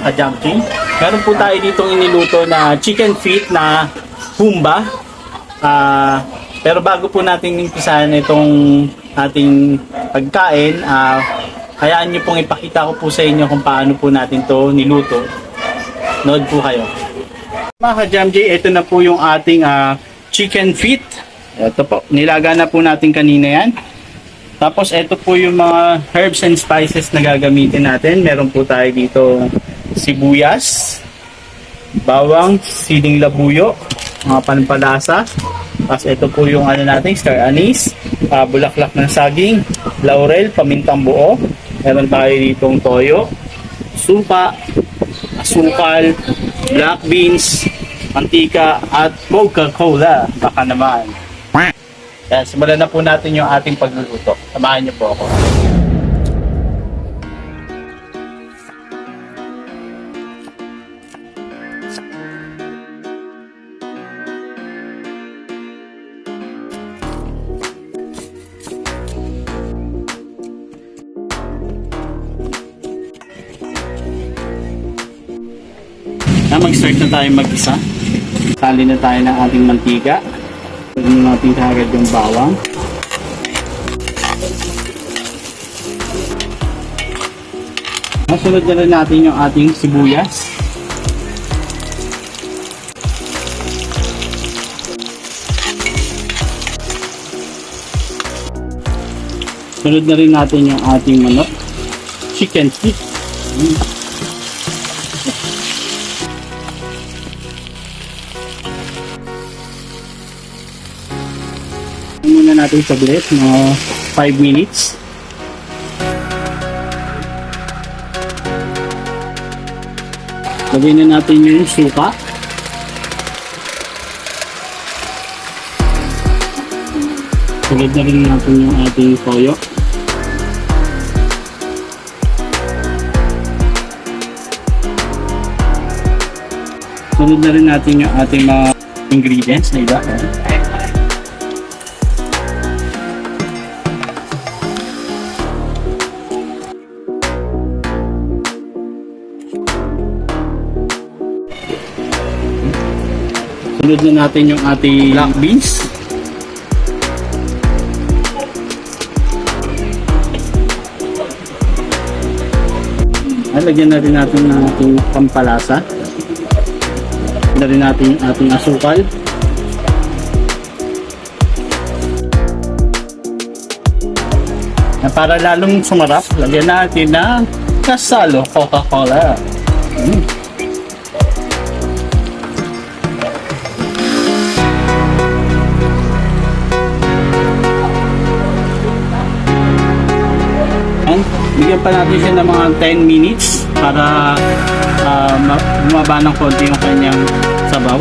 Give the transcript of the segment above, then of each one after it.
ka-jumping. Meron po tayo ditong iniluto na chicken feet na humba. Pero bago po natin umpisahan itong ating pagkain, hayaan nyo pong ipakita ko po sa inyo kung paano po natin to niluto. Nood po kayo. Mga ka-Jam J, ito na po yung ating chicken feet. Ito po, nilaga na po natin kanina yan. Tapos ito po yung mga herbs and spices na gagamitin natin. Meron po tayo dito sibuyas, bawang, siling labuyo, mga pampalasa. Tapos ito po yung natin, star anise, bulaklak ng saging, laurel, pamintang buo. Meron tayo ditong toyo, suka, asukal, black beans, mantika, at Coca-Cola. Baka naman. Kaya simulan na po natin yung ating pagluluto. Samahan niyo po ako. Mag-start na tayo mag-isa. Tali na tayo ng ating mantika. Pwede natin kagad yung bawang. Masunod na rin natin yung ating sibuyas. Sunod na rin natin yung ating manok. Chicken feet. Muna natin saglit, mga 5 minutes. Lagyan na natin yung suka. Sunod na rin natin yung ating toyo. Sunod na rin natin yung ating mga ingredients na iba. Sunod na natin yung ating black beans. Lagyan na rin natin ng ating pampalasa. Lagyan na rin natin yung ating asukal. Para lalong sumarap, lagyan natin ng kasalo Coca-Cola. Bigyan pa natin siya ng mga 10 minutes para bumaba ng konti yung kanyang sabaw.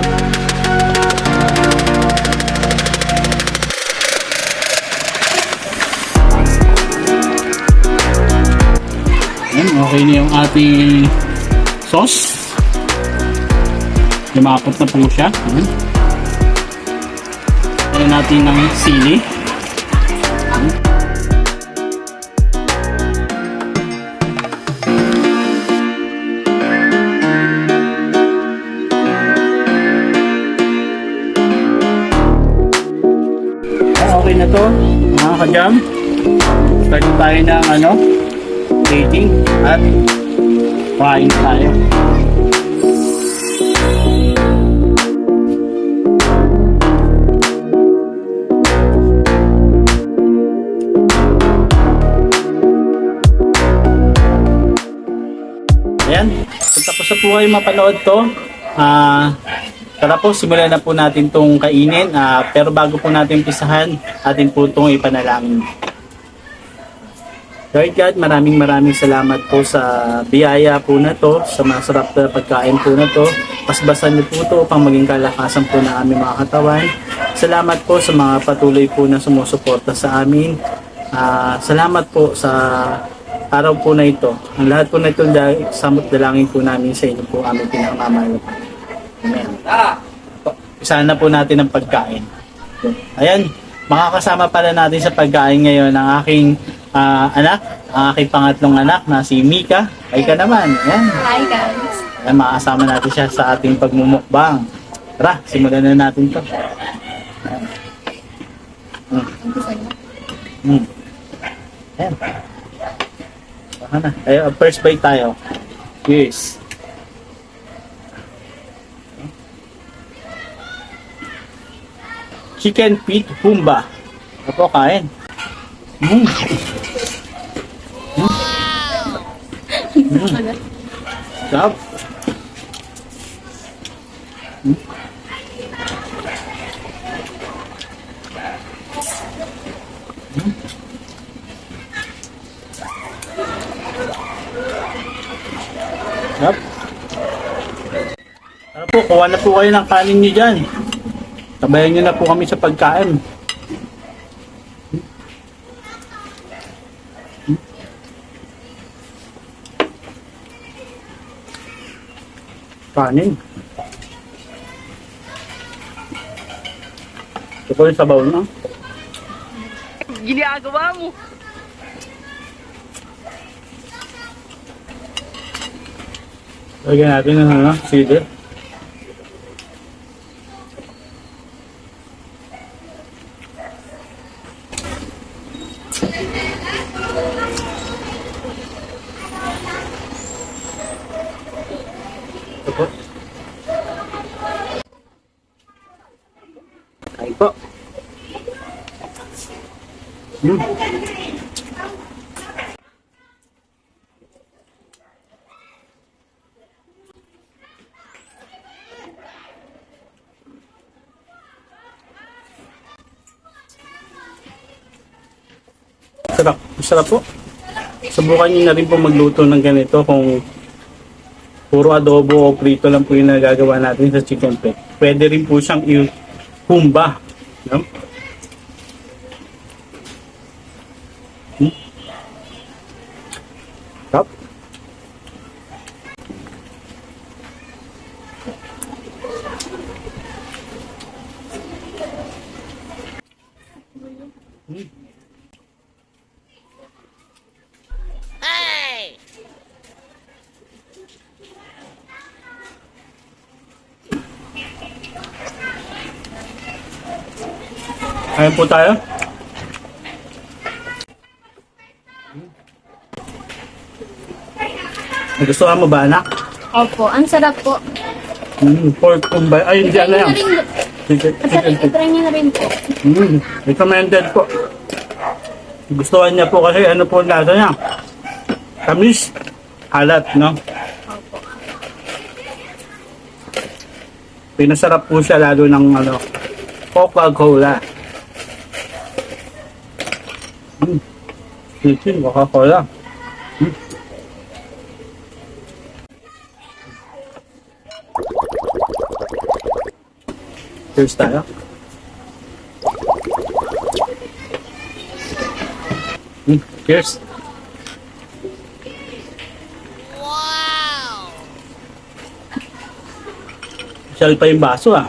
Ayan, okay na yung ating sauce. Lumakot na po siya. Ayan natin ng sili. Okay na to, mga ka-jam. Start tayo ng plating at frying tayo. Ayan, kung tapos na po kayo mapanood to, tara po, simulan na po natin itong kainin. Pero bago po natin umpisahan, atin po itong ipanalangin. Lord God, maraming salamat po sa biyaya po na to, sa masarap na pagkain po na to. Pasbasan niyo po ito upang maging kalakasan po na aming mga katawan. Salamat po sa mga patuloy po na sumusuporta sa amin. Salamat po sa araw po na ito. Ang lahat po na ito, samot dalangin po namin sa inyo po aming pinakamamahal. Amen. Isahan na po natin ang pagkain. Ayan, makakasama pala natin sa pagkain ngayon ang aking anak, ang aking pangatlong anak na si Mika. Ay ka naman. Yan. Hi guys. Yan, makakasama natin siya sa ating pagmumukbang. Tara, simulan na natin to. Ayan. Baka na. Ay, first bite tayo. Yes. Chicken feet humba. Apo, kain. Mm. Sarap. Sarap. Tara po, kuha na po kayo ng kanin niyo dyan. Sabayan niyo na po kami sa pagkain. Kanin. Ito po yung sabaw na. Ginagawa mo. Lagyan natin ng ano, sili. Ito po. Kain po. Sarap. Sarap po. Subukan nyo na rin po magluto ng ganito kung puro adobo o prito lang po yung nagagawa natin sa chicken feet. Pwede rin po siyang i-humba. No? Sarap. Ayun po tayo. Nagustuhan mo ba, anak? Opo, ang sarap po. Pork kumbay. Ay, hindi ano yan. Chicken feet. Try niyo na rin po. Recommended po. Gustuhan niya po kasi ano po lasa niya. Tamis. Alat, no? Opo. Pinasarap po siya lalo ng ano, Coca-Cola. Chicken, Coca-Cola. Cheers tayo. Cheers. Wow! Siyal pa yung baso ah.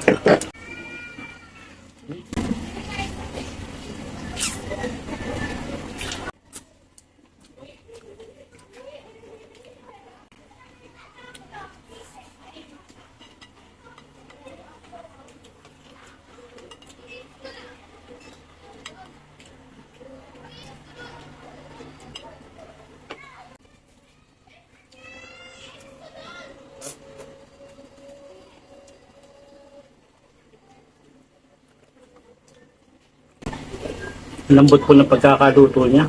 Lambot po ng pagkakaluto niya.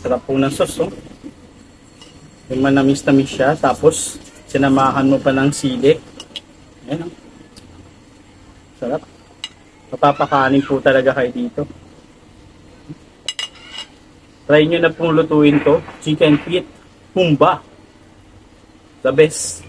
Sarap po ng sauce, oh. Yung manamis-tamis siya, tapos sinamahan mo pa ng sili. Ayan, oh. Sarap. Mapapakanin po talaga kayo dito. Try nyo na pong lutuin to. Chicken feet humba. The best.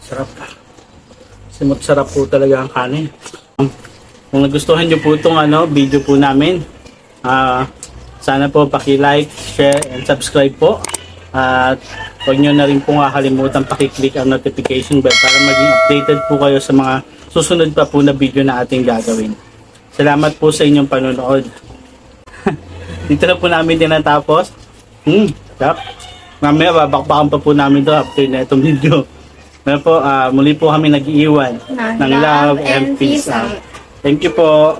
Sarap. Simot sarap po talaga ang kanin. Kung nagustuhan nyo po itong video po namin, sana po paki-like, share, and subscribe po. At huwag nyo na rin po kakalimutan paki-click ang notification bell para maging updated po kayo sa mga susunod pa po na video na ating gagawin. Salamat po sa inyong panonood. Dito na po namin tinatapos. Sarap. Mamaya babakbakan pa po namin ito after na itong video. Pero po, muli po kami nag-iiwan ng love and peace out. Thank you po.